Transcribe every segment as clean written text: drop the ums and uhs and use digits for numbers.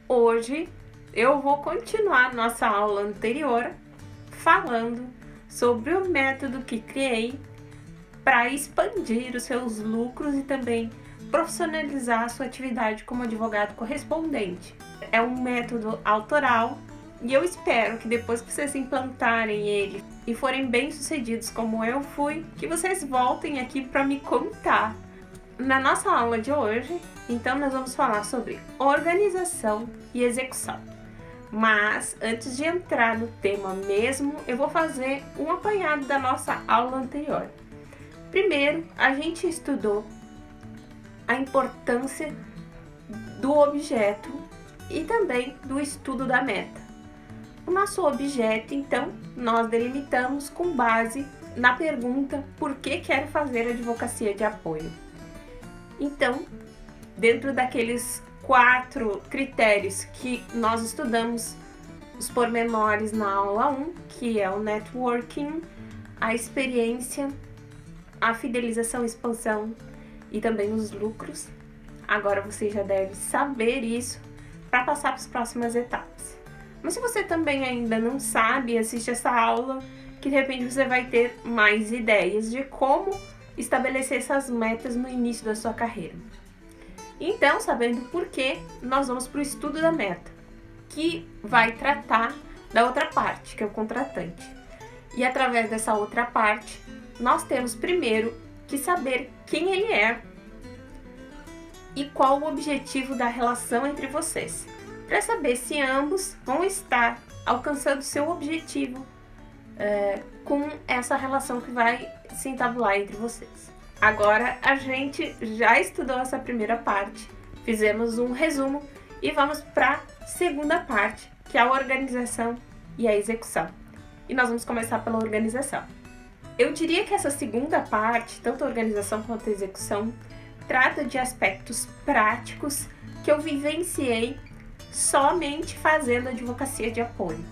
Hoje eu vou continuar nossa aula anterior falando sobre o método que criei para expandir os seus lucros e também profissionalizar a sua atividade como advogado correspondente. É um método autoral e eu espero que depois que vocês implantarem ele e forem bem-sucedidos como eu fui, que vocês voltem aqui para me contar. Na nossa aula de hoje, então, nós vamos falar sobre organização e execução. Mas, antes de entrar no tema mesmo, eu vou fazer um apanhado da nossa aula anterior. Primeiro, a gente estudou a importância do objeto e também do estudo da meta. O nosso objeto, então, nós delimitamos com base na pergunta por que quero fazer advocacia de apoio. Então, dentro daqueles 4 critérios que nós estudamos, os pormenores na aula 1, que é o networking, a experiência, a fidelização e expansão e também os lucros. Agora você já deve saber isso para passar para as próximas etapas. Mas se você também ainda não sabe, assiste essa aula que de repente você vai ter mais ideias de como estabelecer essas metas no início da sua carreira. Então, sabendo por quê, nós vamos para o estudo da meta, que vai tratar da outra parte, que é o contratante. E através dessa outra parte, nós temos primeiro que saber quem ele é e qual o objetivo da relação entre vocês, para saber se ambos vão estar alcançando seu objetivo com essa relação que vai se entabular entre vocês. Agora a gente já estudou essa primeira parte, fizemos um resumo e vamos para a segunda parte, que é a organização e a execução. E nós vamos começar pela organização. Eu diria que essa segunda parte, tanto a organização quanto a execução, trata de aspectos práticos que eu vivenciei somente fazendo advocacia de apoio.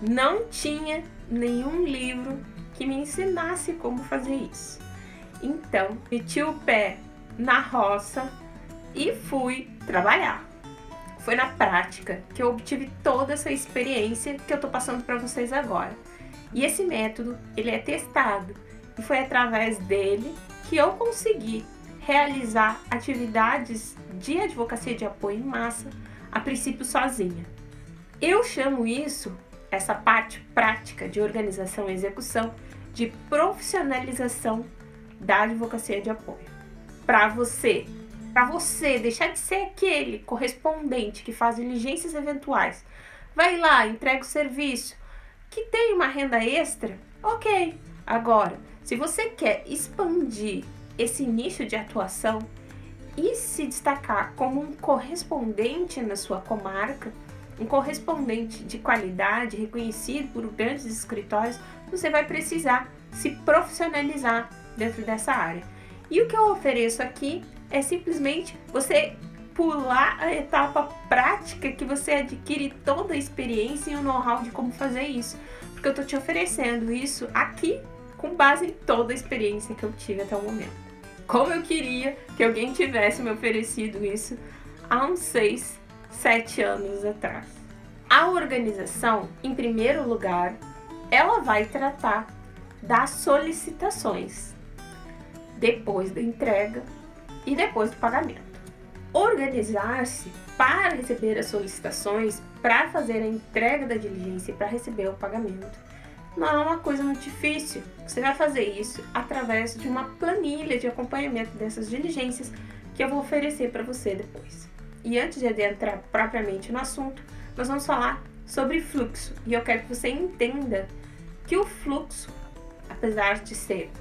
Não tinha nenhum livro que me ensinasse como fazer isso. Então, meti o pé na roça e fui trabalhar. Foi na prática que eu obtive toda essa experiência que eu tô passando para vocês agora. E esse método, ele é testado e foi através dele que eu consegui realizar atividades de advocacia de apoio em massa, a princípio sozinha. Eu chamo isso, essa parte prática de organização e execução, de profissionalização da advocacia de apoio. Para você deixar de ser aquele correspondente que faz diligências eventuais, vai lá, entrega o serviço, que tem uma renda extra, ok. Agora, se você quer expandir esse nicho de atuação e se destacar como um correspondente na sua comarca, um correspondente de qualidade, reconhecido por grandes escritórios, você vai precisar se profissionalizar dentro dessa área. E o que eu ofereço aqui é simplesmente você pular a etapa prática que você adquire toda a experiência e o know-how de como fazer isso. Porque eu estou te oferecendo isso aqui com base em toda a experiência que eu tive até o momento. Como eu queria que alguém tivesse me oferecido isso há uns 6, 7 anos atrás. A organização, em primeiro lugar, ela vai tratar das solicitações, depois da entrega e depois do pagamento. Organizar-se para receber as solicitações, para fazer a entrega da diligência e para receber o pagamento não é uma coisa muito difícil. Você vai fazer isso através de uma planilha de acompanhamento dessas diligências que eu vou oferecer para você depois. E antes de adentrar propriamente no assunto, nós vamos falar sobre fluxo. E eu quero que você entenda que o fluxo, apesar de ser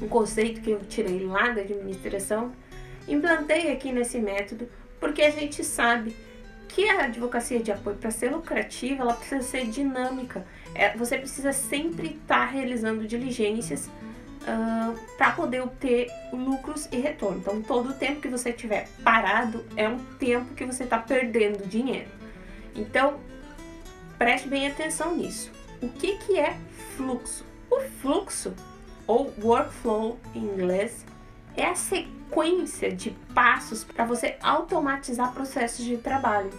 um conceito que eu tirei lá da administração, implantei aqui nesse método porque a gente sabe que a advocacia de apoio, para ser lucrativa, ela precisa ser dinâmica. Você precisa sempre estar realizando diligências para poder obter lucros e retorno. Então, todo o tempo que você estiver parado é um tempo que você está perdendo dinheiro. Então, preste bem atenção nisso. O que é fluxo? O fluxo, ou workflow em inglês, é a sequência de passos para você automatizar processos de trabalho.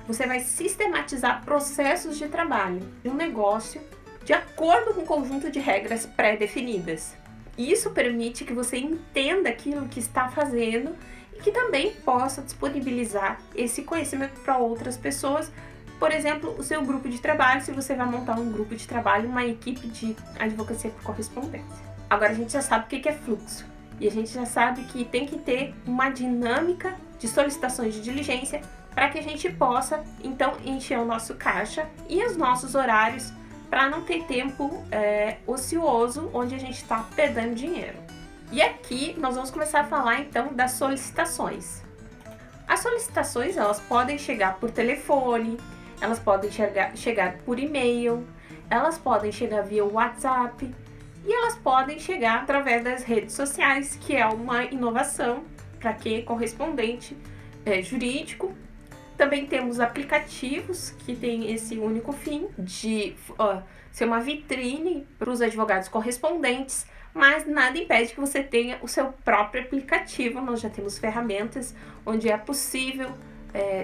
você vai sistematizar processos de trabalho de um negócio de acordo com um conjunto de regras pré-definidas. Isso permite que você entenda aquilo que está fazendo e que também possa disponibilizar esse conhecimento para outras pessoas. Por exemplo, o seu grupo de trabalho, se você vai montar um grupo de trabalho, uma equipe de advocacia por correspondência. Agora a gente já sabe o que é fluxo e a gente já sabe que tem que ter uma dinâmica de solicitações de diligência para que a gente possa, então, encher o nosso caixa e os nossos horários para não ter tempo ocioso onde a gente está perdendo dinheiro. E aqui nós vamos começar a falar então das solicitações. As solicitações, elas podem chegar por telefone, elas podem chegar por e-mail, elas podem chegar via WhatsApp e elas podem chegar através das redes sociais, que é uma inovação para quem é correspondente jurídico. Também temos aplicativos que têm esse único fim de ser uma vitrine para os advogados correspondentes, mas nada impede que você tenha o seu próprio aplicativo. Nós já temos ferramentas onde é possível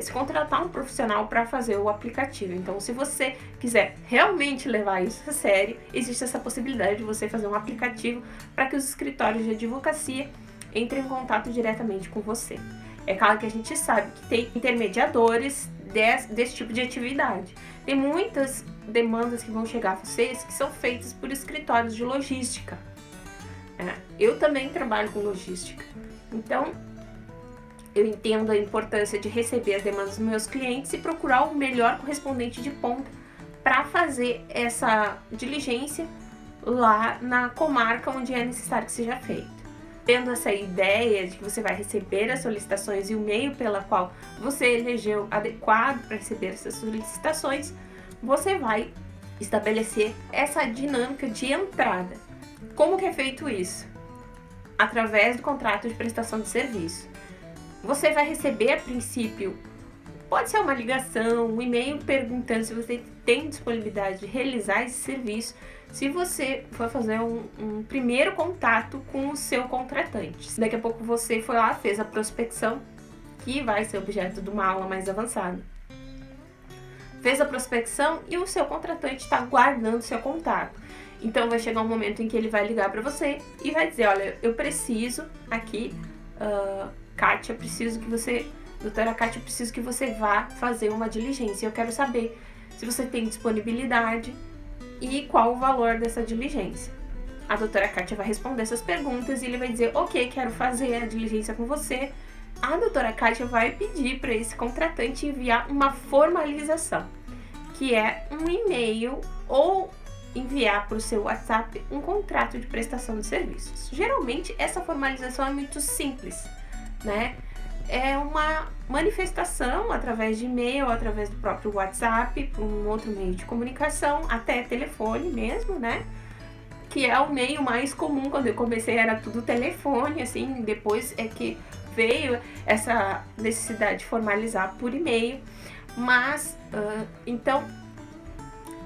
se contratar um profissional para fazer o aplicativo. Então, se você quiser realmente levar isso a sério, existe essa possibilidade de você fazer um aplicativo para que os escritórios de advocacia entrem em contato diretamente com você. É claro que a gente sabe que tem intermediadores desse tipo de atividade. Tem muitas demandas que vão chegar a vocês que são feitas por escritórios de logística. Eu também trabalho com logística. Então, eu entendo a importância de receber as demandas dos meus clientes e procurar o melhor correspondente de ponta para fazer essa diligência lá na comarca onde é necessário que seja feito. Tendo essa ideia de que você vai receber as solicitações e o meio pela qual você elegeu adequado para receber essas solicitações, você vai estabelecer essa dinâmica de entrada. Como que é feito isso? Através do contrato de prestação de serviço. Você vai receber, a princípio, pode ser uma ligação, um e-mail perguntando se você tem disponibilidade de realizar esse serviço, se você for fazer um primeiro contato com o seu contratante. Daqui a pouco você foi lá, fez a prospecção, que vai ser objeto de uma aula mais avançada. Fez a prospecção e o seu contratante está guardando seu contato. Então vai chegar um momento em que ele vai ligar para você e vai dizer, olha, eu preciso aqui, Kátia, doutora Kátia, eu preciso que você vá fazer uma diligência. Eu quero saber se você tem disponibilidade e qual o valor dessa diligência. A doutora Kátia vai responder essas perguntas e ele vai dizer, ok, quero fazer a diligência com você. A doutora Kátia vai pedir para esse contratante enviar uma formalização, que é um e-mail ou enviar para o seu WhatsApp um contrato de prestação de serviços. Geralmente essa formalização é muito simples, né? É uma manifestação através de e-mail, através do próprio WhatsApp, por um outro meio de comunicação, até telefone mesmo, né? Que é o meio mais comum. Quando eu comecei era tudo telefone, assim, depois é que veio essa necessidade de formalizar por e-mail, mas então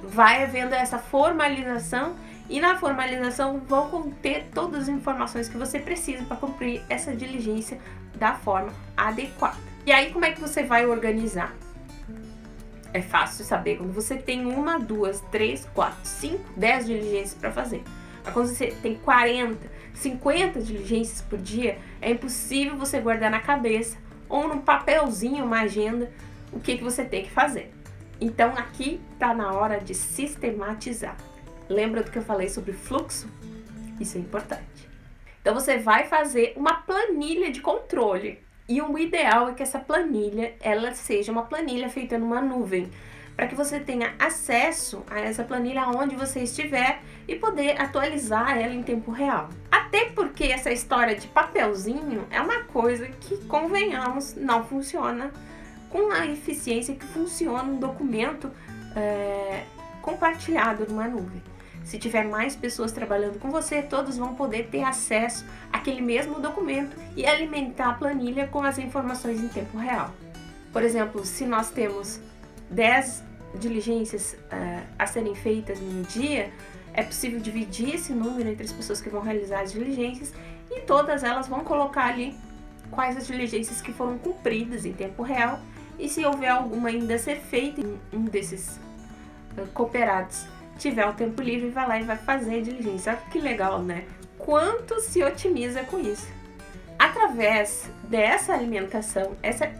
vai havendo essa formalização e na formalização vão conter todas as informações que você precisa para cumprir essa diligência da forma adequada. E aí como é que você vai organizar? É fácil saber quando você tem 1, 2, 3, 4, 5, 10 diligências para fazer. Mas quando você tem 40, 50 diligências por dia, é impossível você guardar na cabeça ou num papelzinho, uma agenda, o que você tem que fazer. Então aqui está na hora de sistematizar. Lembra do que eu falei sobre fluxo? Isso é importante. Então você vai fazer uma planilha de controle. E o ideal é que essa planilha, ela seja uma planilha feita numa nuvem, para que você tenha acesso a essa planilha onde você estiver e poder atualizar ela em tempo real. Até porque essa história de papelzinho é uma coisa que, convenhamos, não funciona com a eficiência que funciona um documento compartilhado numa nuvem. Se tiver mais pessoas trabalhando com você, todos vão poder ter acesso àquele mesmo documento e alimentar a planilha com as informações em tempo real. Por exemplo, se nós temos 10 diligências a serem feitas num dia, é possível dividir esse número entre as pessoas que vão realizar as diligências e todas elas vão colocar ali quais as diligências que foram cumpridas em tempo real E se houver alguma ainda a ser feita, um desses cooperados tiver o tempo livre, vai lá e vai fazer a diligência. Olha que legal, né? Quanto se otimiza com isso. Através dessa alimentação, essa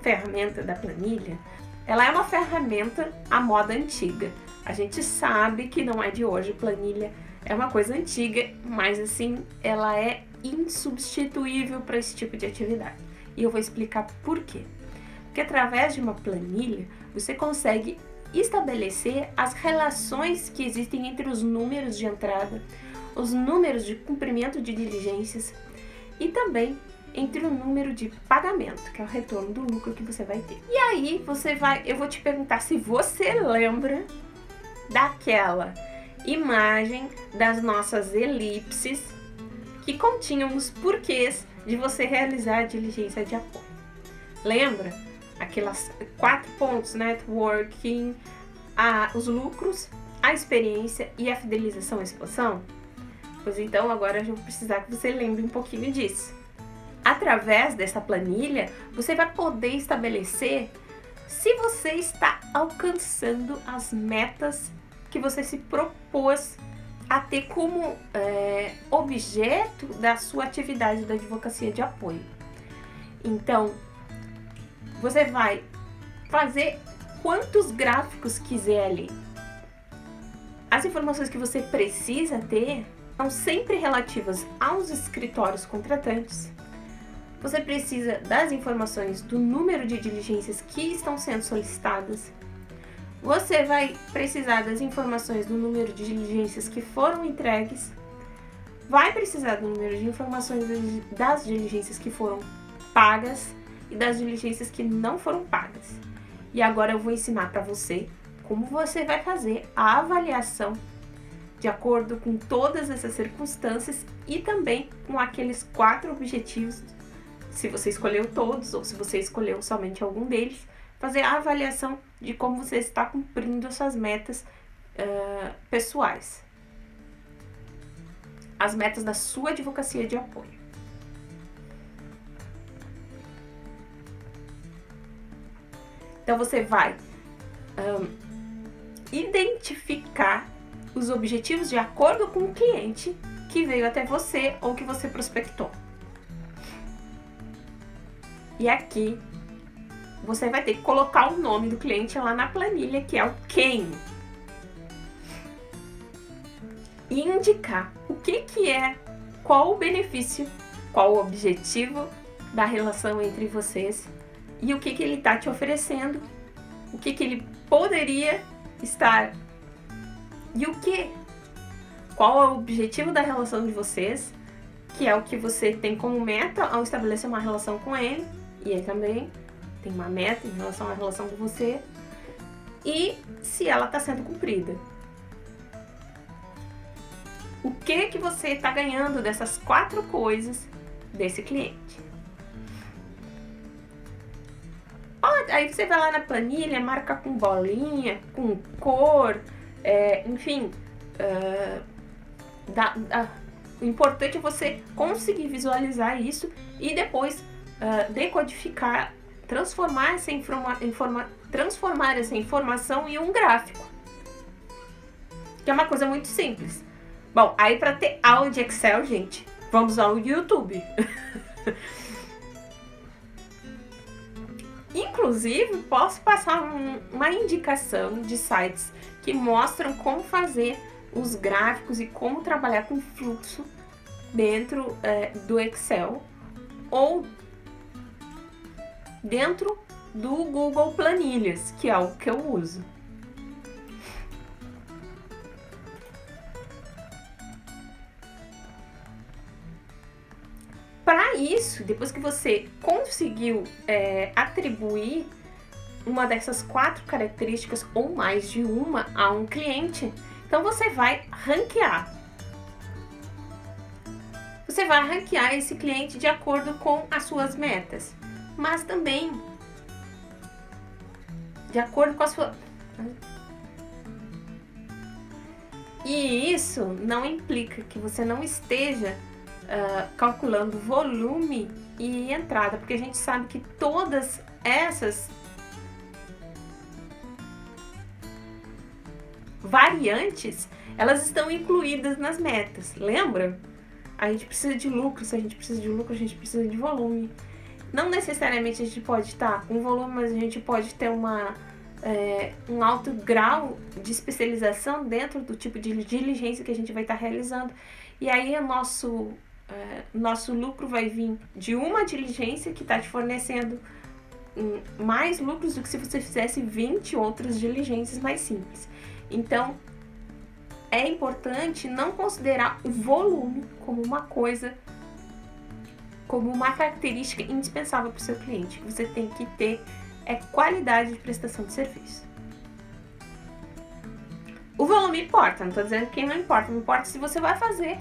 ferramenta da planilha, ela é uma ferramenta à moda antiga. A gente sabe que não é de hoje, planilha é uma coisa antiga, mas assim, ela é insubstituível para esse tipo de atividade. E eu vou explicar por quê. Porque através de uma planilha, você consegue estabelecer as relações que existem entre os números de entrada, os números de cumprimento de diligências e também entre o número de pagamento, que é o retorno do lucro que você vai ter. E aí eu vou te perguntar se você lembra daquela imagem das nossas elipses que continham os porquês de você realizar a diligência de apoio. Lembra? Aquelas 4 pontos: networking, os lucros, a experiência e a fidelização e expansão? Pois então agora eu vou precisar que você lembre um pouquinho disso. Através dessa planilha, você vai poder estabelecer se você está alcançando as metas que você se propôs a ter como objeto da sua atividade da advocacia de apoio. Então, você vai fazer quantos gráficos quiser ali. As informações que você precisa ter são sempre relativas aos escritórios contratantes. Você precisa das informações do número de diligências que estão sendo solicitadas. Você vai precisar das informações do número de diligências que foram entregues. Vai precisar do número de informações das diligências que foram pagas e das diligências que não foram pagas. E agora eu vou ensinar para você como você vai fazer a avaliação de acordo com todas essas circunstâncias e também com aqueles 4 objetivos, se você escolheu todos ou se você escolheu somente algum deles, fazer a avaliação de como você está cumprindo as suas metas pessoais, as metas da sua advocacia de apoio. Então você vai identificar os objetivos de acordo com o cliente que veio até você ou que você prospectou. E aqui você vai ter que colocar o nome do cliente lá na planilha, que é o quem. E indicar o que é, qual o benefício, qual o objetivo da relação entre vocês e o que ele está te oferecendo, o que ele poderia estar e qual é o objetivo da relação de vocês, que é o que você tem como meta ao estabelecer uma relação com ele, e ele também tem uma meta em relação à relação com você, e se ela está sendo cumprida. O que você está ganhando dessas 4 coisas desse cliente. Aí você vai lá na planilha, marca com bolinha, com cor, enfim. O importante é você conseguir visualizar isso e depois decodificar, transformar essa informação em um gráfico, que é uma coisa muito simples. Bom, aí para ter aula de Excel, gente, vamos ao YouTube. Inclusive, posso passar uma indicação de sites que mostram como fazer os gráficos e como trabalhar com fluxo dentro do Excel ou dentro do Google Planilhas, que é o que eu uso. Para isso, depois que você conseguiu atribuir uma dessas 4 características ou mais de uma a um cliente, então você vai ranquear. Você vai ranquear esse cliente de acordo com as suas metas, mas também de acordo com a sua... E isso não implica que você não esteja calculando volume e entrada, porque a gente sabe que todas essas variantes, elas estão incluídas nas metas, lembra? A gente precisa de lucro, se a gente precisa de lucro, a gente precisa de volume. Não necessariamente a gente pode estar com volume, mas a gente pode ter um alto grau de especialização dentro do tipo de diligência que a gente vai estar realizando. E aí o nosso lucro vai vir de uma diligência que está te fornecendo mais lucros do que se você fizesse 20 outras diligências mais simples. Então, é importante não considerar o volume como uma coisa, como uma característica indispensável para o seu cliente. Que você tem que ter qualidade de prestação de serviço. O volume importa, não estou dizendo que não importa. Não importa se você vai fazer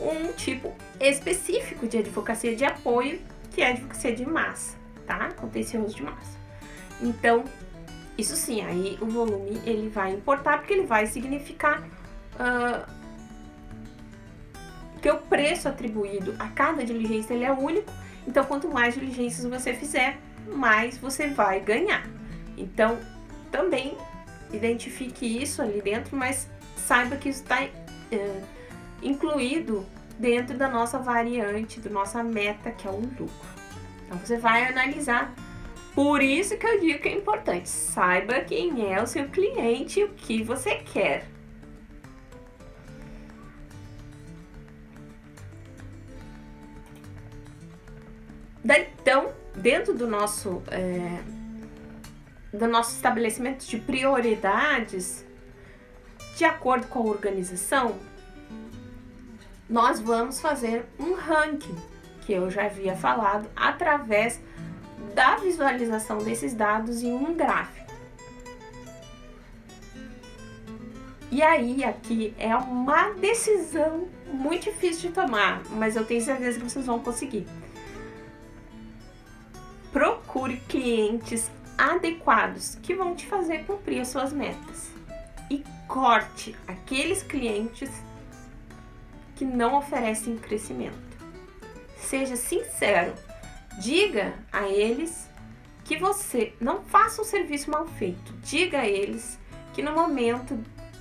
um tipo específico de advocacia de apoio, que é a advocacia de massa, tá? Contencioso de massa. Então, isso sim, aí o volume ele vai importar, porque ele vai significar que o preço atribuído a cada diligência ele é único. Então, quanto mais diligências você fizer, mais você vai ganhar. Então, também identifique isso ali dentro, mas saiba que isso está incluído dentro da nossa variante, da nossa meta, que é o lucro. Então, você vai analisar. Por isso que eu digo que é importante. Saiba quem é o seu cliente e o que você quer. Daí, então, dentro do nosso estabelecimento de prioridades, de acordo com a organização, nós vamos fazer um ranking, que eu já havia falado, através da visualização desses dados em um gráfico. E aí, aqui é uma decisão muito difícil de tomar, mas eu tenho certeza que vocês vão conseguir. Procure clientes adequados que vão te fazer cumprir as suas metas. E corte aqueles clientes que não oferecem crescimento. Seja sincero. Diga a eles que você não faça um serviço mal feito. Diga a eles que no momento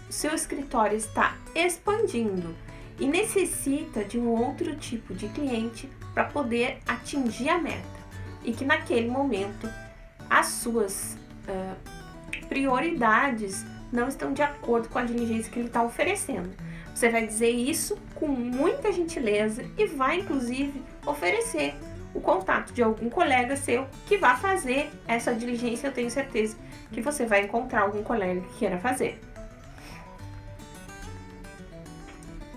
seu escritório está expandindo e necessita de um outro tipo de cliente para poder atingir a meta. E que naquele momento as suas prioridades não estão de acordo com a diligência que ele está oferecendo. Você vai dizer isso com muita gentileza e vai, inclusive, oferecer o contato de algum colega seu que vai fazer essa diligência. Eu tenho certeza que você vai encontrar algum colega que queira fazer.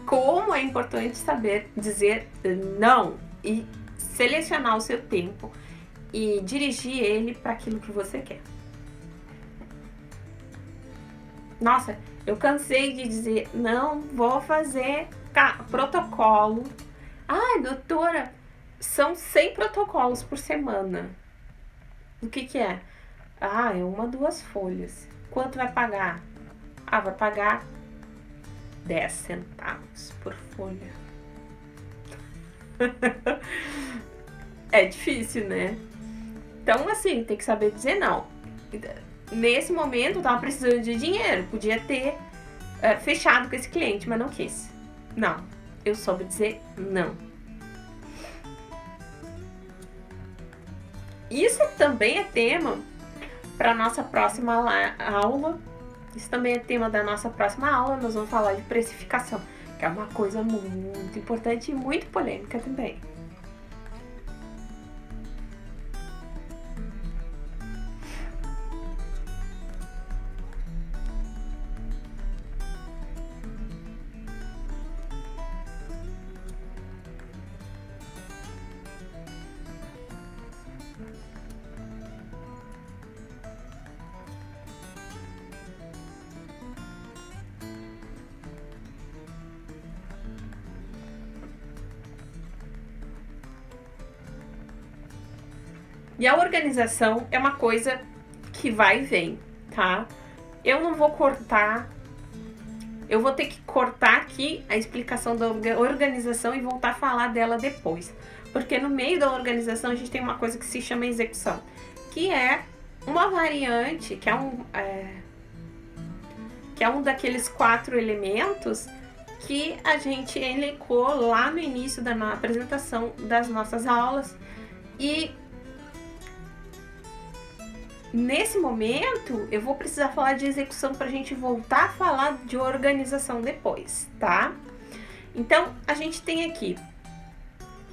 Como é importante saber dizer não e selecionar o seu tempo e dirigir ele para aquilo que você quer. Nossa, eu cansei de dizer, não vou fazer protocolo. Ah, doutora, são 100 protocolos por semana. O que é? Ah, é 1 a 2 folhas. Quanto vai pagar? Ah, vai pagar 10 centavos por folha. É difícil, né? Então, assim, tem que saber dizer não. Nesse momento, eu tava precisando de dinheiro. Podia ter fechado com esse cliente, mas não quis. Não. Eu soube dizer não. Isso também é tema para nossa próxima aula. Isso também é tema da nossa próxima aula. Nós vamos falar de precificação, que é uma coisa muito importante e muito polêmica também. E a organização é uma coisa que vai e vem, tá? Eu não vou cortar, eu vou ter que cortar aqui a explicação da organização e voltar a falar dela depois. Porque no meio da organização a gente tem uma coisa que se chama execução, que é uma variante, que é um daqueles 4 elementos que a gente elencou lá no início da apresentação das nossas aulas. E nesse momento eu vou precisar falar de execução para a gente voltar a falar de organização depois, tá? Então a gente tem aqui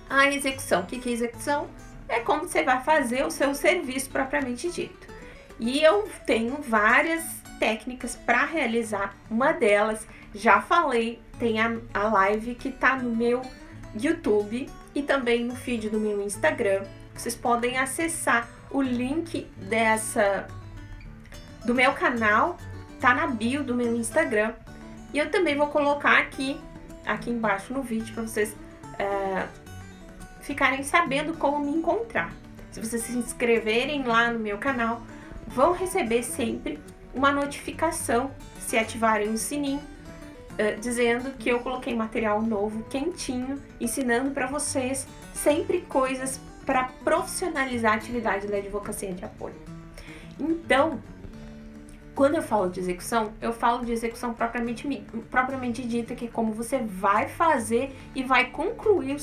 a execução. O que é execução? É como você vai fazer o seu serviço propriamente dito. E eu tenho várias técnicas para realizar. Uma delas, já falei, tem a live que tá no meu YouTube e também no feed do meu Instagram. Vocês podem acessar o link do meu canal, tá na bio do meu Instagram. E eu também vou colocar aqui embaixo no vídeo para vocês ficarem sabendo como me encontrar. Se vocês se inscreverem lá no meu canal, vão receber sempre uma notificação, se ativarem o sininho, dizendo que eu coloquei material novo, quentinho, ensinando para vocês sempre coisas para profissionalizar a atividade da advocacia de apoio. Então, quando eu falo de execução, eu falo de execução propriamente dita, que é como você vai fazer e vai concluir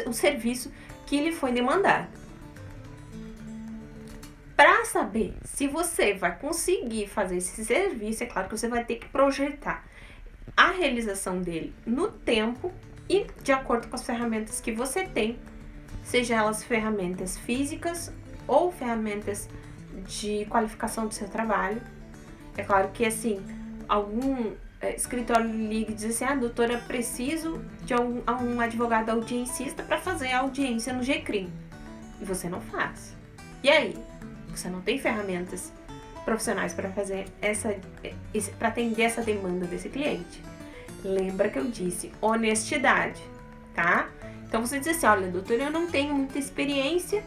o serviço que lhe foi demandado. Para saber se você vai conseguir fazer esse serviço, é claro que você vai ter que projetar a realização dele no tempo e de acordo com as ferramentas que você tem, seja elas ferramentas físicas ou ferramentas de qualificação do seu trabalho. É claro que, assim, algum escritório liga e diz assim: doutora, preciso de um advogado audiencista para fazer a audiência no GCRIM. E você não faz. E aí? Você não tem ferramentas profissionais para fazer para atender essa demanda desse cliente. Lembra que eu disse honestidade, tá? Então você diz assim: olha, doutora, eu não tenho muita experiência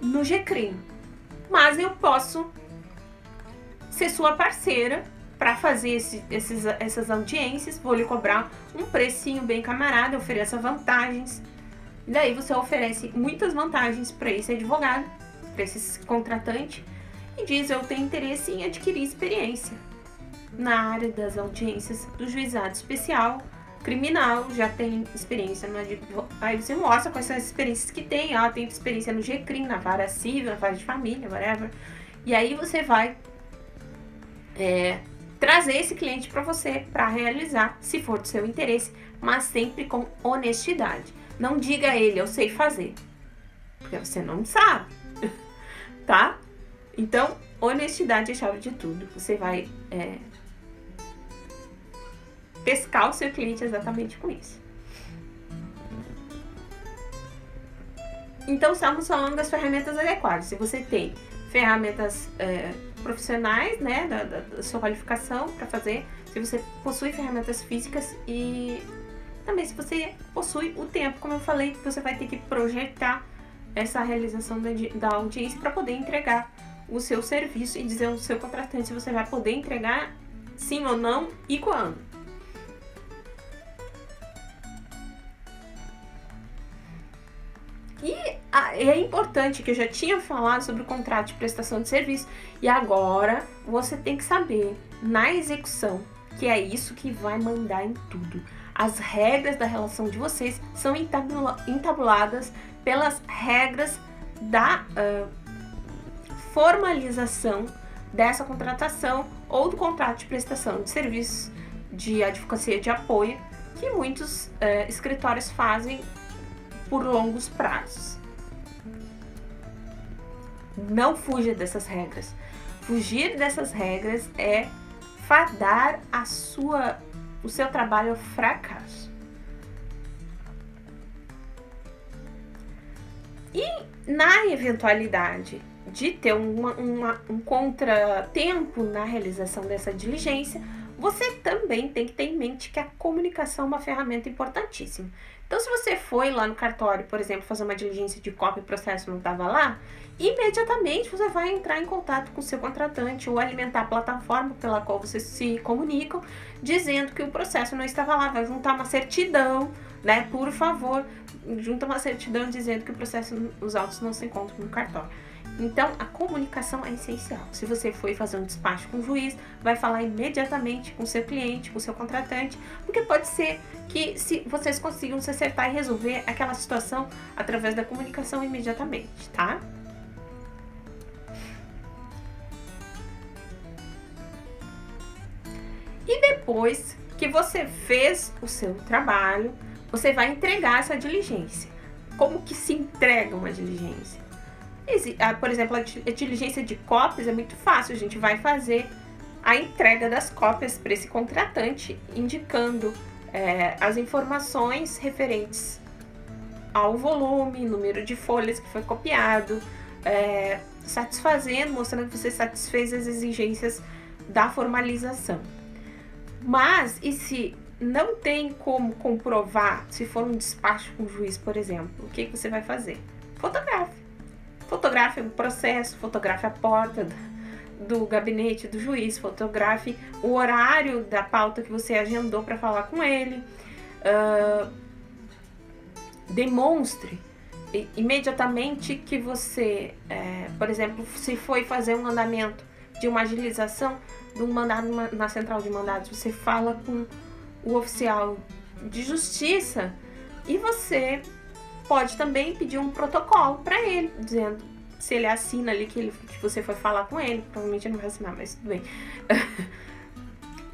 no GCRIM, mas eu posso ser sua parceira para fazer essas audiências, vou lhe cobrar um precinho bem camarada, ofereça vantagens. E daí você oferece muitas vantagens para esse advogado, para esse contratante, e diz: eu tenho interesse em adquirir experiência na área das audiências do juizado especial criminal, já tem experiência no aí você mostra quais são as experiências que tem. Tem experiência no GCRIM, na vara civil, na vara de família, whatever. E aí você vai trazer esse cliente para você para realizar, se for do seu interesse, mas sempre com honestidade. Não diga a ele: eu sei fazer, porque você não sabe. Tá? Então, honestidade é a chave de tudo. Você vai pescar o seu cliente exatamente com isso. Então, estamos falando das ferramentas adequadas. Se você tem ferramentas profissionais, né, da sua qualificação para fazer, se você possui ferramentas físicas e também se você possui o tempo, como eu falei, que você vai ter que projetar essa realização da audiência para poder entregar o seu serviço e dizer ao seu contratante se você vai poder entregar sim ou não e quando. E é importante, que eu já tinha falado sobre o contrato de prestação de serviço, e agora você tem que saber na execução, que é isso que vai mandar em tudo. As regras da relação de vocês são entabuladas pelas regras da formalização dessa contratação ou do contrato de prestação de serviços de advocacia de apoio, que muitos escritórios fazem por longos prazos. Não fuja dessas regras. Fugir dessas regras é fadar o seu trabalho ao fracasso. E na eventualidade de ter um contratempo na realização dessa diligência, você também tem que ter em mente que a comunicação é uma ferramenta importantíssima. Então, se você foi lá no cartório, por exemplo, fazer uma diligência de cópia e o processo não estava lá, imediatamente você vai entrar em contato com o seu contratante ou alimentar a plataforma pela qual vocês se comunicam, dizendo que o processo não estava lá. Vai juntar uma certidão, né? Por favor, junta uma certidão dizendo que o processo, os autos não se encontram no cartório. Então, a comunicação é essencial. Se você foi fazer um despacho com o juiz, vai falar imediatamente com o seu cliente, com o seu contratante, porque pode ser que se vocês consigam se acertar e resolver aquela situação através da comunicação imediatamente, tá? E depois que você fez o seu trabalho, você vai entregar essa diligência. Como que se entrega uma diligência? Por exemplo, a diligência de cópias é muito fácil. A gente vai fazer a entrega das cópias para esse contratante, indicando as informações referentes ao volume, número de folhas que foi copiado, satisfazendo, mostrando que você satisfez as exigências da formalização. Mas, e se não tem como comprovar, se for um despacho com o juiz, por exemplo, o que você vai fazer? Fotografe. Fotografe o processo, fotografe a porta do gabinete do juiz, fotografe o horário da pauta que você agendou para falar com ele. Demonstre imediatamente que você, por exemplo, se foi fazer um andamento de uma agilização de um mandado na central de mandados, você fala com o oficial de justiça e você pode também pedir um protocolo para ele, dizendo se ele assina ali que você foi falar com ele. Provavelmente ele não vai assinar, mas tudo bem.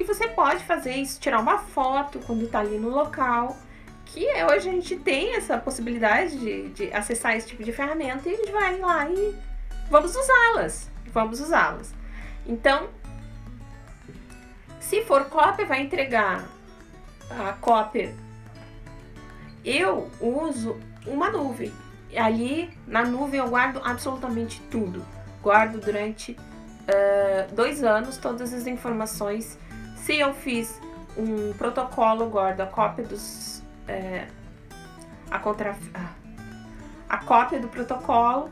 E você pode fazer isso, tirar uma foto quando está ali no local, que hoje a gente tem essa possibilidade de acessar esse tipo de ferramenta e a gente vai lá e vamos usá-las. Então, se for cópia, vai entregar a cópia. Eu uso uma nuvem. Ali na nuvem eu guardo absolutamente tudo. Guardo durante 2 anos todas as informações. Se eu fiz um protocolo, eu guardo a cópia a cópia do protocolo.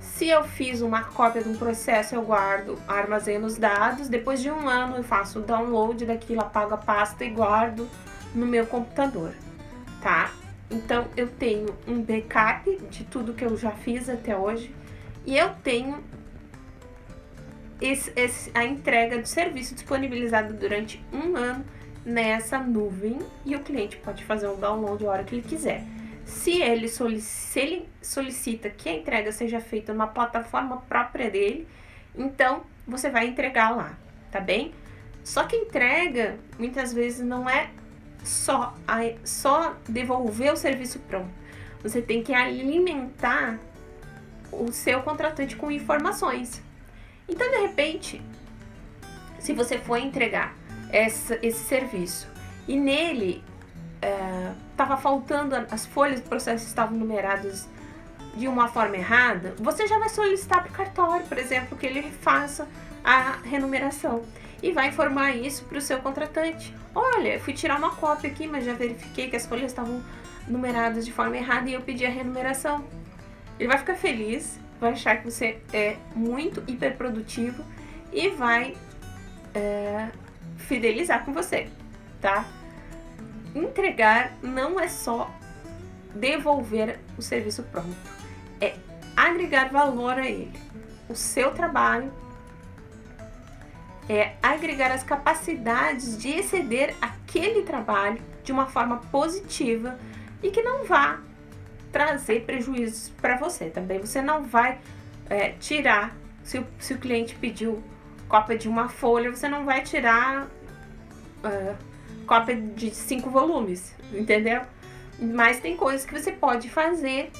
Se eu fiz uma cópia de um processo, eu guardo, armazeno os dados. Depois de 1 ano eu faço o download daquilo, apago a pasta e guardo no meu computador, tá? Então, eu tenho um backup de tudo que eu já fiz até hoje e eu tenho a entrega do serviço disponibilizado durante 1 ano nessa nuvem e o cliente pode fazer um download a hora que ele quiser. Se ele solicita que a entrega seja feita numa plataforma própria dele, então você vai entregar lá, tá bem? Só que entrega, muitas vezes, não é só devolver o serviço pronto. Você tem que alimentar o seu contratante com informações. Então, de repente, se você for entregar esse serviço e nele estava faltando, as folhas do processo estavam numeradas de uma forma errada, você já vai solicitar para o cartório, por exemplo, que ele faça a renumeração. E vai informar isso para o seu contratante. Olha, eu fui tirar uma cópia aqui, mas já verifiquei que as folhas estavam numeradas de forma errada e eu pedi a renumeração. Ele vai ficar feliz, vai achar que você é muito hiperprodutivo e vai fidelizar com você, tá? Entregar não é só devolver o serviço pronto, é agregar valor a ele. O seu trabalho é agregar as capacidades de exceder aquele trabalho de uma forma positiva e que não vá trazer prejuízos para você. Também você não vai tirar, se o cliente pediu cópia de uma folha, você não vai tirar cópia de 5 volumes, entendeu? Mas tem coisas que você pode fazer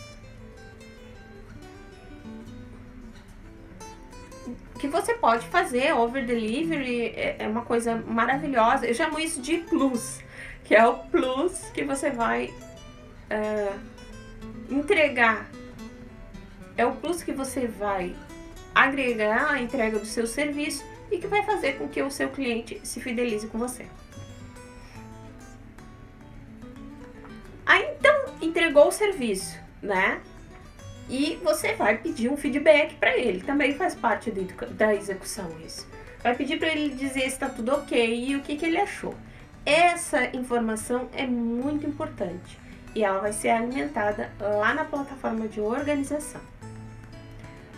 over delivery, é uma coisa maravilhosa. Eu chamo isso de plus, que é o plus que você vai entregar. É o plus que você vai agregar a entrega do seu serviço e que vai fazer com que o seu cliente se fidelize com você. Aí então entregou o serviço, né? E você vai pedir um feedback para ele. Também faz parte da execução isso. Vai pedir para ele dizer se está tudo ok e o que ele achou. Essa informação é muito importante e ela vai ser alimentada lá na plataforma de organização.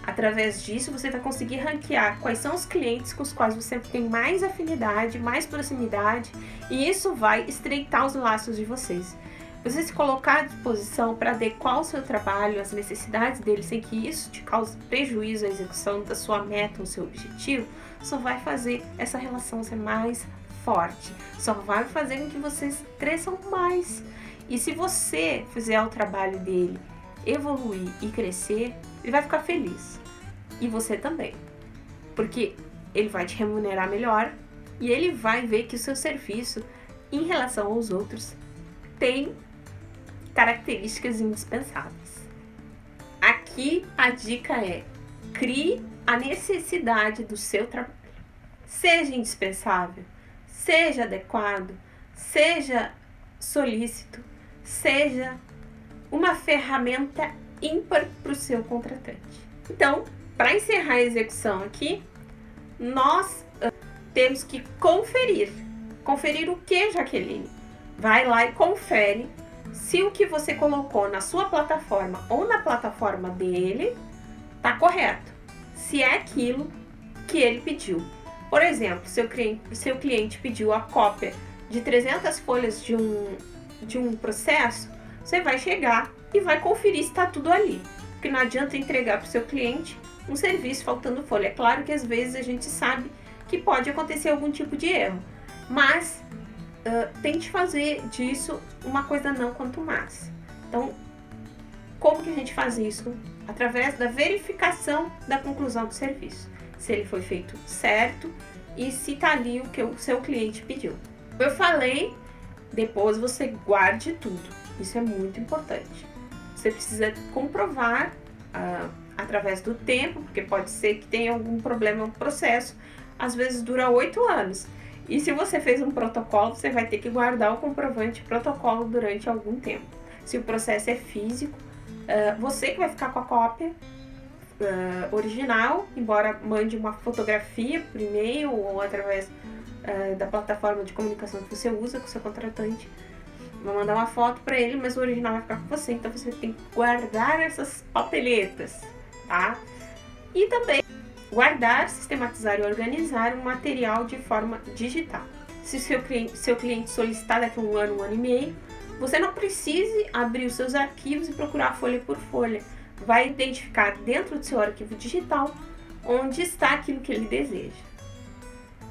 Através disso, você vai conseguir ranquear quais são os clientes com os quais você tem mais afinidade, mais proximidade, e isso vai estreitar os laços de vocês. Você se colocar à disposição para adequar o seu trabalho às necessidades dele, sem que isso te cause prejuízo à execução da sua meta ou seu objetivo, só vai fazer essa relação ser mais forte, só vai fazer com que vocês cresçam mais. E se você fizer o trabalho dele evoluir e crescer, ele vai ficar feliz. E você também. Porque ele vai te remunerar melhor e ele vai ver que o seu serviço, em relação aos outros, tem características indispensáveis. Aqui a dica é: crie a necessidade do seu trabalho. Seja indispensável, seja adequado, seja solícito, seja uma ferramenta ímpar para o seu contratante. Então, para encerrar a execução aqui, nós temos que conferir. Conferir o que, Jaqueline? Vai lá e confere se o que você colocou na sua plataforma ou na plataforma dele está correto. Se é aquilo que ele pediu. Por exemplo, seu cliente pediu a cópia de 300 folhas de um processo, você vai chegar e vai conferir se está tudo ali. Porque não adianta entregar para o seu cliente um serviço faltando folha. É claro que às vezes a gente sabe que pode acontecer algum tipo de erro, mas tente fazer disso uma coisa não quanto mais. Então, como que a gente faz isso? Através da verificação da conclusão do serviço. Se ele foi feito certo e se está ali o que o seu cliente pediu. Eu falei, depois você guarde tudo. Isso é muito importante. Você precisa comprovar através do tempo, porque pode ser que tenha algum problema no processo. Às vezes dura 8 anos. E se você fez um protocolo, você vai ter que guardar o comprovante protocolo durante algum tempo. Se o processo é físico, você que vai ficar com a cópia original, embora mande uma fotografia por e-mail ou através da plataforma de comunicação que você usa com o seu contratante. Vai mandar uma foto para ele, mas o original vai ficar com você. Então você tem que guardar essas papeletas, tá? E também guardar, sistematizar e organizar o material de forma digital. Se seu cliente solicitar daqui a um ano e meio, você não precise abrir os seus arquivos e procurar folha por folha. Vai identificar dentro do seu arquivo digital onde está aquilo que ele deseja.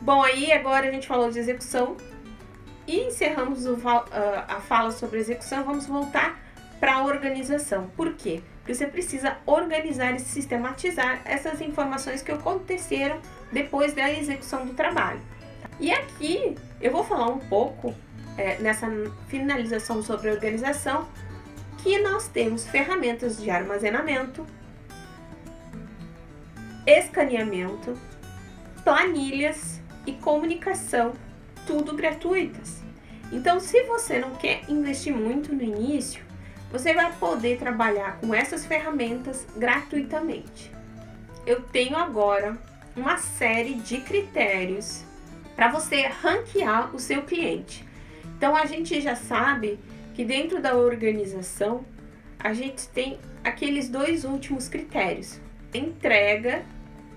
Bom, aí agora a gente falou de execução e encerramos a fala sobre execução. Vamos voltar para a organização. Por quê? Porque você precisa organizar e sistematizar essas informações que aconteceram depois da execução do trabalho. E aqui eu vou falar um pouco, nessa finalização sobre organização, que nós temos ferramentas de armazenamento, escaneamento, planilhas e comunicação, tudo gratuitas. Então, se você não quer investir muito no início, você vai poder trabalhar com essas ferramentas gratuitamente. Eu tenho agora uma série de critérios para você ranquear o seu cliente. Então, a gente já sabe que dentro da organização, a gente tem aqueles 2 últimos critérios, a entrega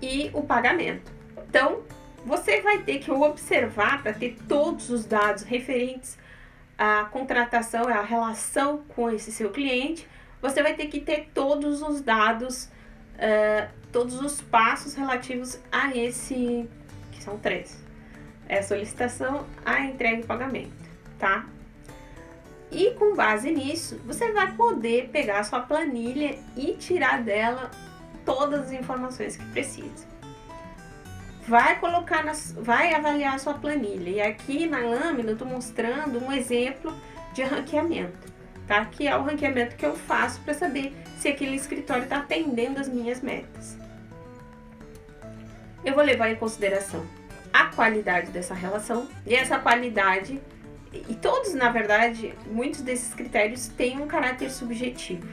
e o pagamento. Então, você vai ter que observar para ter todos os dados referentes à contratação, à relação com esse seu cliente. Você vai ter que ter todos os dados, todos os passos relativos a esse, que são 3. A solicitação, a entrega e o pagamento, tá? E com base nisso, você vai poder pegar a sua planilha e tirar dela todas as informações que precisa. Vai avaliar a sua planilha. E aqui na lâmina eu estou mostrando um exemplo de ranqueamento, tá? Que é o ranqueamento que eu faço para saber se aquele escritório está atendendo as minhas metas. Eu vou levar em consideração a qualidade dessa relação, e essa qualidade, e todos, na verdade, muitos desses critérios têm um caráter subjetivo,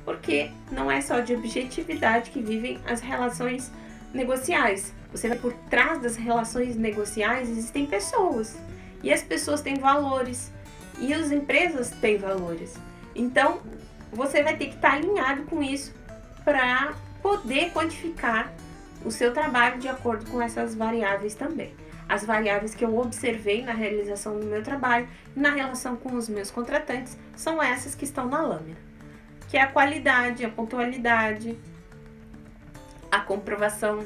porque não é só de objetividade que vivem as relações negociais. Você vai por trás das relações negociais, existem pessoas, e as pessoas têm valores, e as empresas têm valores. Então, você vai ter que estar alinhado com isso para poder quantificar o seu trabalho de acordo com essas variáveis também. As variáveis que eu observei na realização do meu trabalho e na relação com os meus contratantes são essas que estão na lâmina, que é a qualidade, a pontualidade, a comprovação,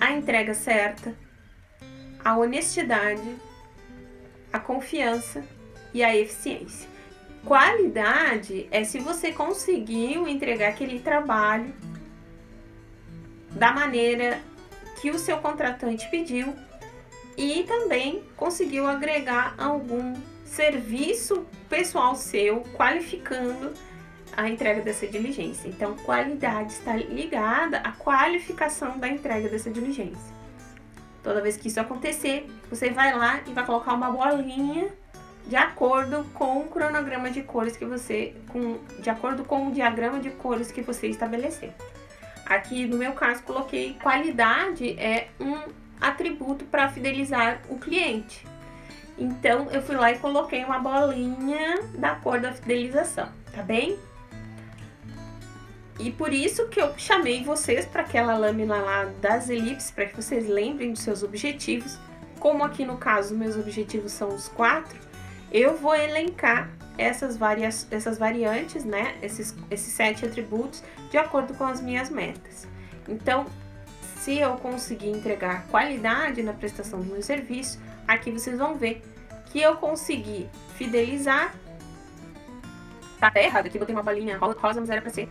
a entrega certa, a honestidade, a confiança e a eficiência. Qualidade é se você conseguiu entregar aquele trabalho da maneira que o seu contratante pediu e também conseguiu agregar algum serviço pessoal seu, qualificando a entrega dessa diligência. Então, qualidade está ligada à qualificação da entrega dessa diligência. Toda vez que isso acontecer, você vai lá e vai colocar uma bolinha de acordo com o cronograma de cores que você, de acordo com o diagrama de cores que você estabeleceu. Aqui no meu caso coloquei qualidade é um atributo para fidelizar o cliente. Então eu fui lá e coloquei uma bolinha da cor da fidelização, tá bem? E por isso que eu chamei vocês para aquela lâmina lá das elipses, para que vocês lembrem dos seus objetivos. Como aqui no caso meus objetivos são os 4, eu vou elencar essas variantes, né? Esses 7 atributos de acordo com as minhas metas. Então, se eu conseguir entregar qualidade na prestação do meu serviço, aqui vocês vão ver que eu consegui fidelizar. Tá até errado, aqui botei uma bolinha rosa, mas era para ser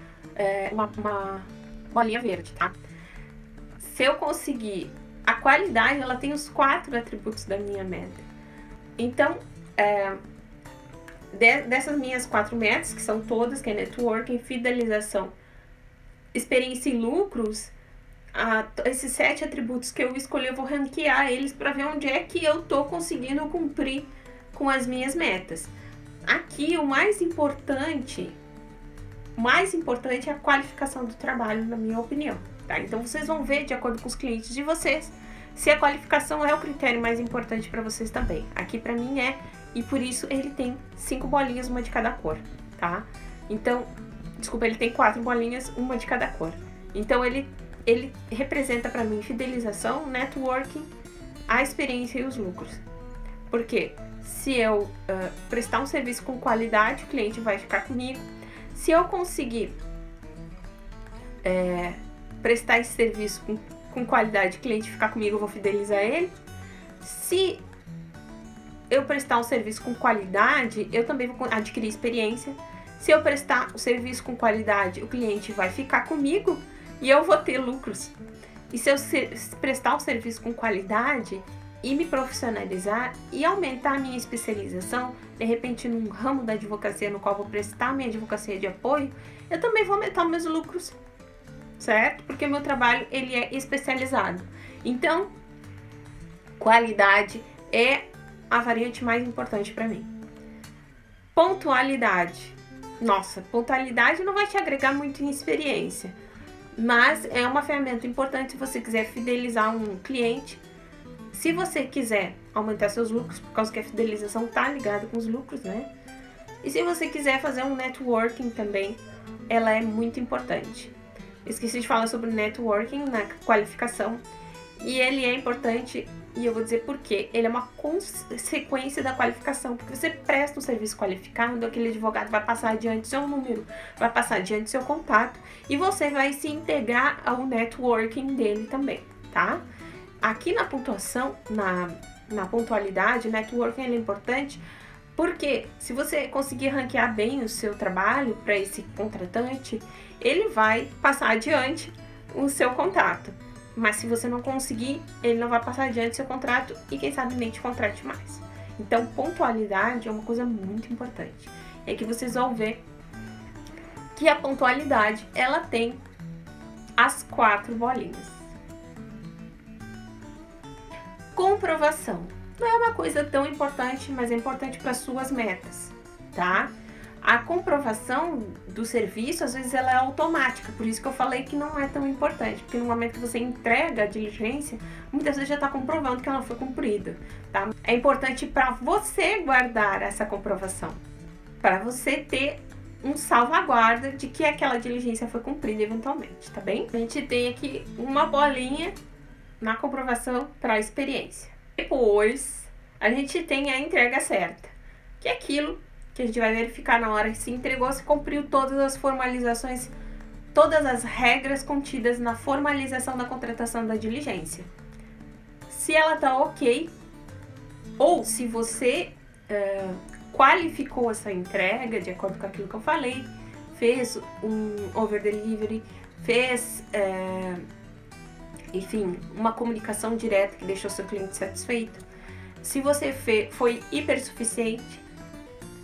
uma bolinha verde, tá? Se eu conseguir a qualidade, ela tem os 4 atributos da minha meta. Então, dessas minhas 4 metas, que são todas, que é networking, fidelização, experiência e lucros, esses 7 atributos que eu escolhi, eu vou ranquear eles para ver onde é que eu tô conseguindo cumprir com as minhas metas. Aqui, o mais importante é a qualificação do trabalho, na minha opinião, tá? Então, vocês vão ver, de acordo com os clientes de vocês, se a qualificação é o critério mais importante para vocês também. Aqui, para mim, e por isso ele tem 5 bolinhas, uma de cada cor, tá? Então, desculpa, ele tem 4 bolinhas, uma de cada cor. Então, ele representa para mim fidelização, networking, a experiência e os lucros. Porque se eu prestar um serviço com qualidade, o cliente vai ficar comigo. Se eu conseguir prestar esse serviço com qualidade, o cliente ficar comigo, eu vou fidelizar ele. Se eu prestar um serviço com qualidade, eu também vou adquirir experiência. Se eu prestar o serviço com qualidade, o cliente vai ficar comigo e eu vou ter lucros. E se eu prestar um serviço com qualidade e me profissionalizar e aumentar a minha especialização, de repente num ramo da advocacia no qual vou prestar minha advocacia de apoio, eu também vou aumentar meus lucros, certo? Porque o meu trabalho ele é especializado. Então, qualidade é a variante mais importante para mim. Pontualidade. Nossa, pontualidade não vai te agregar muito em experiência, mas é uma ferramenta importante se você quiser fidelizar um cliente. Se você quiser aumentar seus lucros, por causa que a fidelização tá ligada com os lucros, né? E se você quiser fazer um networking também, ela é muito importante. Esqueci de falar sobre networking na qualificação, e ele é importante, e eu vou dizer por quê. Ele é uma consequência da qualificação, porque você presta um serviço qualificado, aquele advogado vai passar adiante seu número, vai passar adiante seu contato, e você vai se integrar ao networking dele também, tá? Aqui na pontuação, na pontualidade, o networking é importante, porque se você conseguir ranquear bem o seu trabalho para esse contratante, ele vai passar adiante o seu contato. Mas se você não conseguir, ele não vai passar adiante seu contrato e quem sabe nem te contrate mais. Então, pontualidade é uma coisa muito importante. É que vocês vão ver que a pontualidade, ela tem as 4 bolinhas. Comprovação. Não é uma coisa tão importante, mas é importante para suas metas, tá? A comprovação do serviço, às vezes, ela é automática, por isso que eu falei que não é tão importante, porque no momento que você entrega a diligência, muitas vezes já está comprovando que ela foi cumprida, tá? É importante para você guardar essa comprovação, para você ter um salvaguarda de que aquela diligência foi cumprida eventualmente, tá bem? A gente tem aqui uma bolinha na comprovação para a experiência. Depois, a gente tem a entrega certa, que é aquilo que a gente vai verificar na hora que se entregou, se cumpriu todas as formalizações, todas as regras contidas na formalização da contratação da diligência. Se ela tá ok, ou se você qualificou essa entrega de acordo com aquilo que eu falei, fez um over delivery, fez, enfim, uma comunicação direta que deixou seu cliente satisfeito. Se você foi hipersuficiente,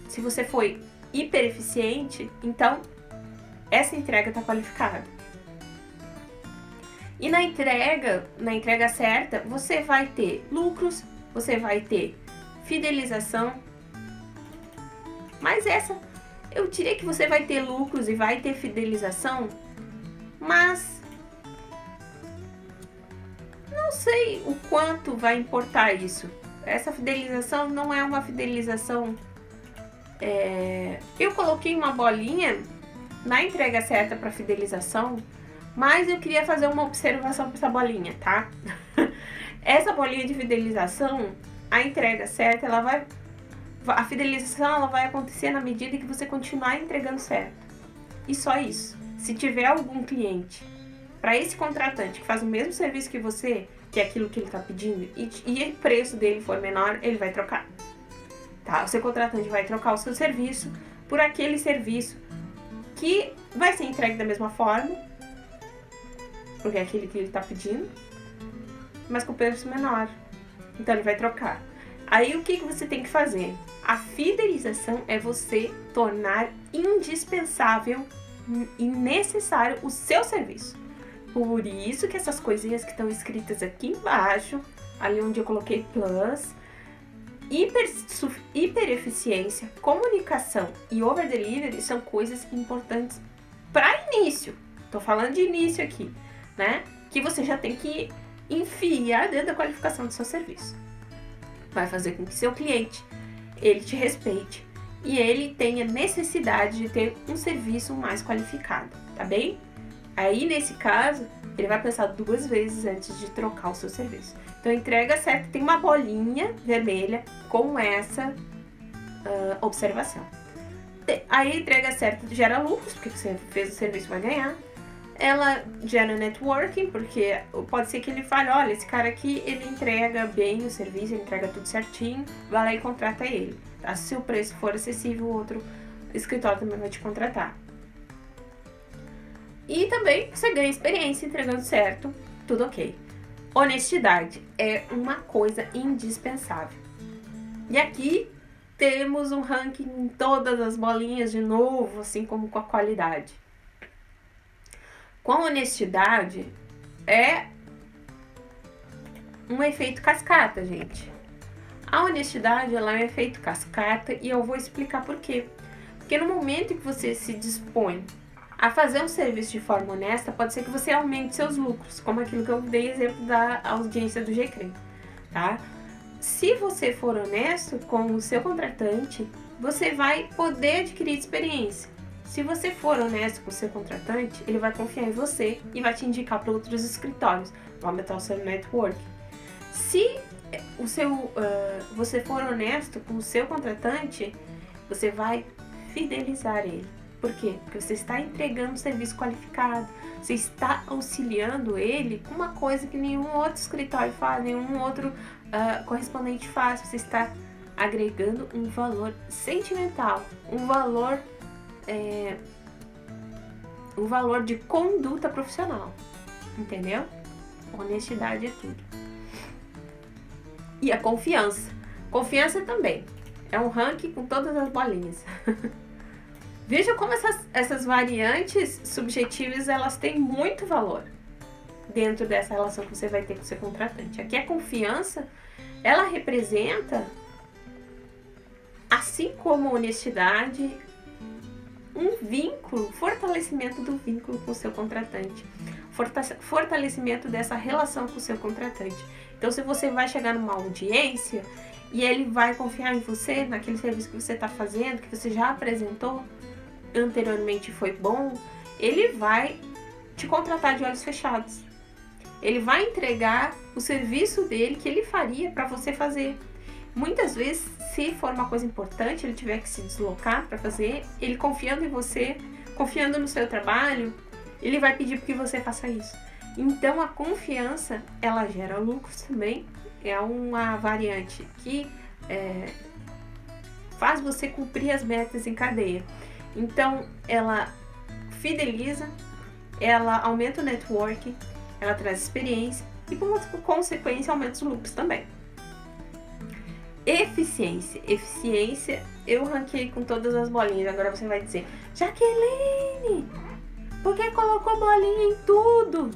se você foi hiper eficiente, então essa entrega está qualificada. E na entrega certa, você vai ter lucros, você vai ter fidelização. Mas eu diria que você vai ter lucros e vai ter fidelização, mas não sei o quanto vai importar isso. Essa fidelização não é uma fidelização... Eu coloquei uma bolinha na entrega certa para fidelização, mas eu queria fazer uma observação para essa bolinha, tá? Essa bolinha de fidelização, a entrega certa, a fidelização ela vai acontecer na medida que você continuar entregando certo. E só isso. Se tiver algum cliente, para esse contratante que faz o mesmo serviço que você, que é aquilo que ele está pedindo, e o preço dele for menor, ele vai trocar. Tá? O seu contratante vai trocar o seu serviço por aquele serviço que vai ser entregue da mesma forma, porque é aquele que ele está pedindo, mas com preço menor. Então ele vai trocar. Aí o que você tem que fazer? A fidelização é você tornar indispensável e necessário o seu serviço. Por isso que essas coisinhas que estão escritas aqui embaixo, ali onde eu coloquei plus, hiper eficiência, comunicação e over delivery são coisas importantes para início. Tô falando de início aqui, né? Que você já tem que enfiar dentro da qualificação do seu serviço. Vai fazer com que seu cliente, ele te respeite e ele tenha necessidade de ter um serviço mais qualificado, tá bem? Aí, nesse caso, ele vai pensar 2 vezes antes de trocar o seu serviço. Então, a entrega certa tem uma bolinha vermelha com essa observação. Aí, a entrega certa gera lucros, porque você fez o serviço, vai ganhar. Ela gera networking, porque pode ser que ele fale, olha, esse cara aqui, ele entrega bem o serviço, ele entrega tudo certinho, vai lá e contrata ele. Tá? Se o preço for acessível, o outro escritório também vai te contratar. E também você ganha experiência entregando certo, tudo ok. Honestidade é uma coisa indispensável. E aqui temos um ranking em todas as bolinhas de novo, assim como com a qualidade. Com a honestidade é um efeito cascata, gente. A honestidade ela é um efeito cascata e eu vou explicar por quê. Porque no momento que você se dispõe a fazer um serviço de forma honesta, pode ser que você aumente seus lucros, como aquilo que eu dei exemplo da audiência do GCREM, tá? Se você for honesto com o seu contratante, você vai poder adquirir experiência. Se você for honesto com o seu contratante, ele vai confiar em você e vai te indicar para outros escritórios, vai aumentar o seu network. Se você for honesto com o seu contratante, você vai fidelizar ele. Por quê? Porque você está entregando um serviço qualificado, você está auxiliando ele com uma coisa que nenhum outro escritório faz, nenhum outro correspondente faz. Você está agregando um valor sentimental, um valor de conduta profissional, entendeu? Honestidade é tudo. E a confiança. Confiança também. É um ranking com todas as bolinhas. Veja como essas variantes subjetivas, elas têm muito valor dentro dessa relação que você vai ter com o seu contratante. Aqui a confiança, ela representa, assim como a honestidade, um vínculo, fortalecimento do vínculo com o seu contratante, fortalecimento dessa relação com o seu contratante. Então, se você vai chegar numa audiência e ele vai confiar em você, naquele serviço que você está fazendo, que você já apresentou, anteriormente foi bom, ele vai te contratar de olhos fechados. Ele vai entregar o serviço dele que ele faria para você fazer. Muitas vezes, se for uma coisa importante, ele tiver que se deslocar para fazer, ele confiando em você, confiando no seu trabalho, ele vai pedir que você faça isso. Então, a confiança, ela gera lucros também. É uma variante que faz você cumprir as metas em cadeia. Então, ela fideliza, ela aumenta o network, ela traz experiência e, por consequência, aumenta os lucros também. Eficiência. Eficiência, eu ranqueei com todas as bolinhas. Agora você vai dizer, Jaqueline, por que colocou bolinha em tudo?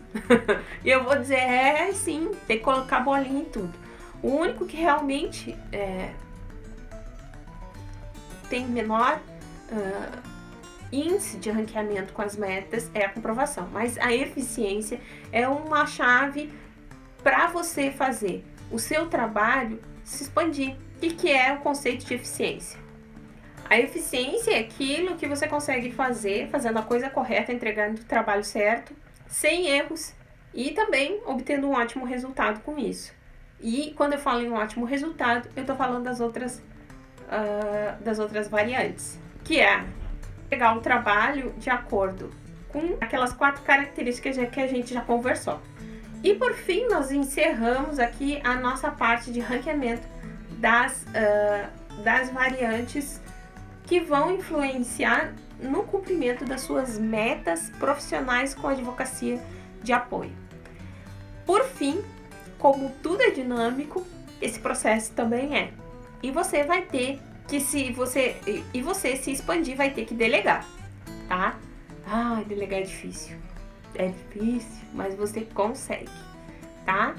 E eu vou dizer, sim, tem que colocar bolinha em tudo. O único que realmente tem menor índice de ranqueamento com as metas é a comprovação. Mas a eficiência é uma chave para você fazer o seu trabalho se expandir. O que é o conceito de eficiência? A eficiência é aquilo que você consegue fazer, fazendo a coisa correta, entregando o trabalho certo, sem erros e também obtendo um ótimo resultado com isso. E quando eu falo em um ótimo resultado, eu estou falando das outras variantes, que é pegar o trabalho de acordo com aquelas 4 características que a gente já conversou. E por fim, nós encerramos aqui a nossa parte de ranqueamento das variantes que vão influenciar no cumprimento das suas metas profissionais com a advocacia de apoio. Por fim, como tudo é dinâmico, esse processo também é. E você vai ter que, se você expandir, vai ter que delegar, tá? Delegar é difícil. É difícil, mas você consegue, tá?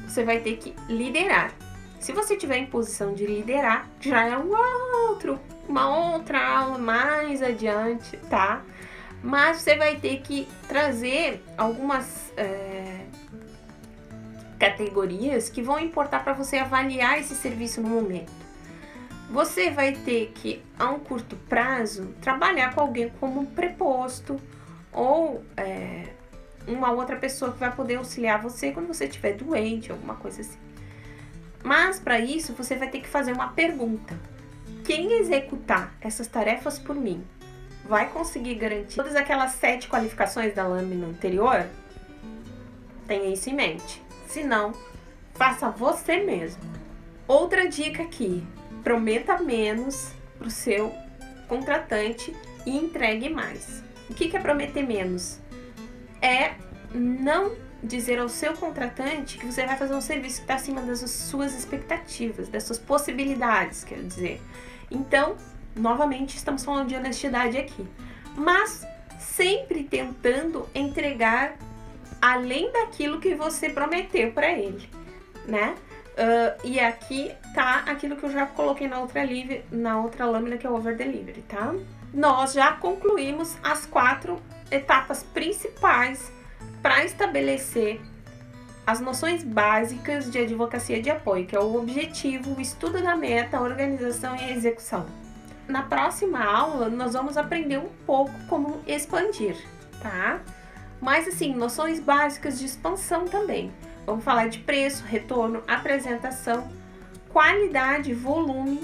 Você vai ter que liderar. Se você tiver em posição de liderar, já é uma outra aula mais adiante, tá? Mas você vai ter que trazer algumas categorias que vão importar para você avaliar esse serviço no momento. Você vai ter que, a um curto prazo, trabalhar com alguém como um preposto ou uma outra pessoa que vai poder auxiliar você quando você estiver doente, alguma coisa assim. Mas para isso você vai ter que fazer uma pergunta: quem executar essas tarefas por mim vai conseguir garantir todas aquelas 7 qualificações da lâmina anterior? Tenha isso em mente. Se não, faça você mesmo. Outra dica aqui: prometa menos para o seu contratante e entregue mais. O que é prometer menos? É não dizer ao seu contratante que você vai fazer um serviço que está acima das suas expectativas, das suas possibilidades, quero dizer. Então, novamente, estamos falando de honestidade aqui. Mas sempre tentando entregar além daquilo que você prometeu para ele, né? E aqui tá aquilo que eu já coloquei na outra lâmina, que é o over delivery, tá? Nós já concluímos as 4 etapas principais para estabelecer as noções básicas de advocacia de apoio, que é o objetivo, o estudo da meta, a organização e a execução. Na próxima aula, nós vamos aprender um pouco como expandir, tá? Mas assim, noções básicas de expansão também. Vamos falar de preço, retorno, apresentação, qualidade, volume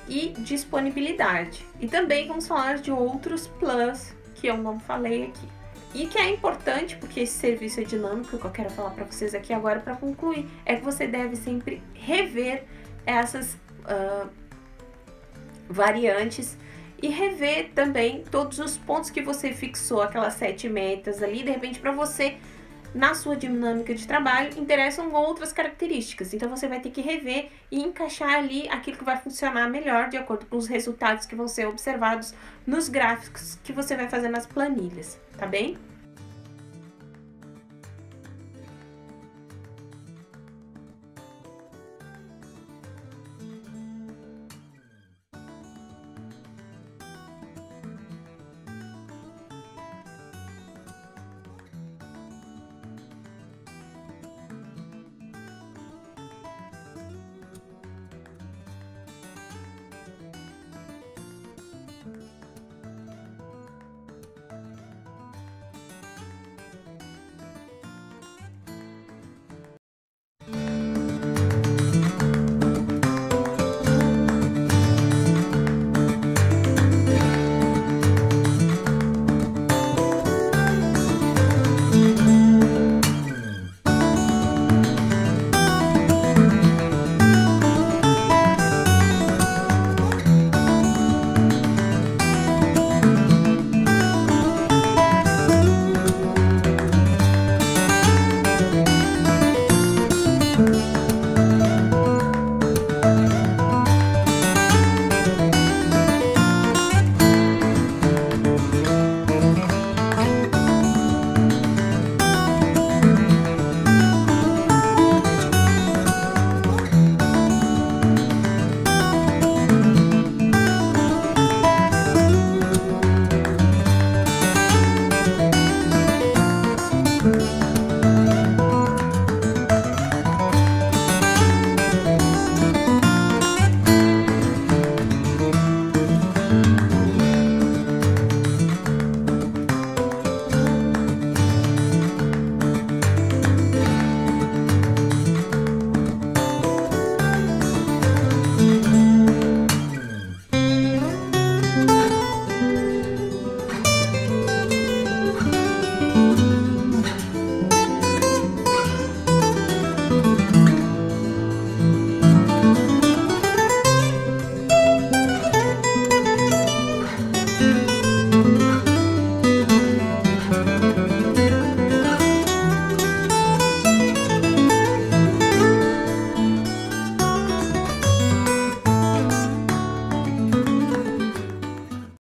e disponibilidade. E também vamos falar de outros plus que eu não falei aqui. E que é importante, porque esse serviço é dinâmico, o que eu quero falar para vocês aqui agora para concluir, é que você deve sempre rever essas variantes e rever também todos os pontos que você fixou, aquelas 7 metas ali, de repente para você, na sua dinâmica de trabalho, interessam outras características. Então você vai ter que rever e encaixar ali aquilo que vai funcionar melhor de acordo com os resultados que vão ser observados nos gráficos que você vai fazer nas planilhas, tá bem?